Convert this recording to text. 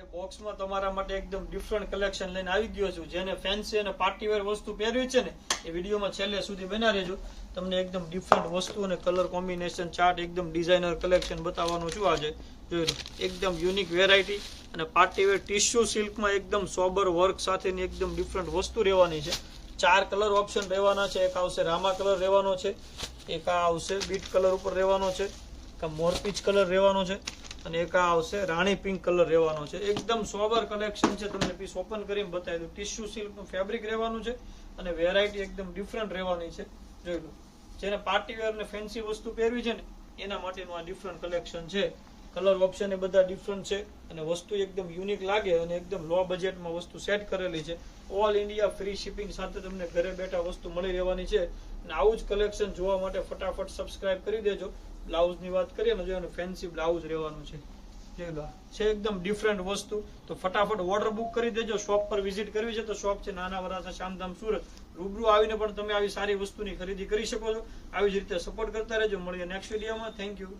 આજે બોક્સમાં તમારા માટે એકદમ ડિફરન્ટ કલેક્શન લઈને આવી ગયો છું. જેને ફેન્સી અને પાર્ટીવેર વસ્તુ પહેરવી છે ને એ વિડીયોમાં છેલ્લે સુધી બના રહેજો. તમને એકદમ ડિફરન્ટ વસ્તુ અને કલર કોમ્બિનેશન ચાર્ટ એકદમ ડિઝાઇનર કલેક્શન બતાવવાનું છું આજે. જોઈ લો, એકદમ યુનિક વેરાયટી અને પાર્ટીવેર ટિશ્યુ સિલ્કમાં એકદમ સોબર વર્ક સાથેની એકદમ ડિફરન્ટ વસ્તુ રહેવાની છે. 4 કલર ઓપ્શન રહેવાના છે. એક આવશે રામા કલર રહેવાનો છે, એક આ આવશે બીટ કલર ઉપર રહેવાનો છે, એક મોરપીચ કલર રહેવાનો છે અને એક આ આવશે રાણી પિંક કલર રહેવાનો છે. એકદમ સોબર કલેક્શન છે. તમને પીસ ઓપન કરીને બતાવી દઉં. ટિશ્યુ સિલ્કનું ફેબ્રિક રહેવાનું છે અને વેરાયટી એકદમ ડિફરન્ટ રહેવાની છે. જોઈ લો, જેને પાર્ટી વેર ને ફેન્સી વસ્તુ પહેરવી છે ને એના માટેનું આ ડિફરન્ટ કલેક્શન છે. કલર ઓપ્શન એ બધા ડિફરન્ટ છે અને વસ્તુ એકદમ યુનિક લાગે અને એકદમ લો બજેટમાં વસ્તુ સેટ કરેલી છે. ઓલ ઇન્ડિયા ફ્રી શિપિંગ સાથે તમને ઘરે બેઠા વસ્તુ મળી રહેવાની છે. અને આવું જ કલેક્શન જોવા માટે ફટાફટ સબસ્ક્રાઇબ કરી દેજો. બ્લાઉઝની વાત કરીએ ને, જો ફેન્સી બ્લાઉઝ રહેવાનું છે. જોઈ લો, છે એકદમ ડિફરન્ટ વસ્તુ. તો ફટાફટ ઓર્ડર બુક કરી દેજો. શોપ પર વિઝિટ કરવી છે તો શોપ છે નાના વરાછા શામધામ સુરત. રૂબરૂ આવીને પણ તમે આવી સારી વસ્તુની ખરીદી કરી શકો છો. આવી જ રીતે સપોર્ટ કરતા રહેજો. મળીએ નેક્સ્ટ વિડીયોમાં. Thank you.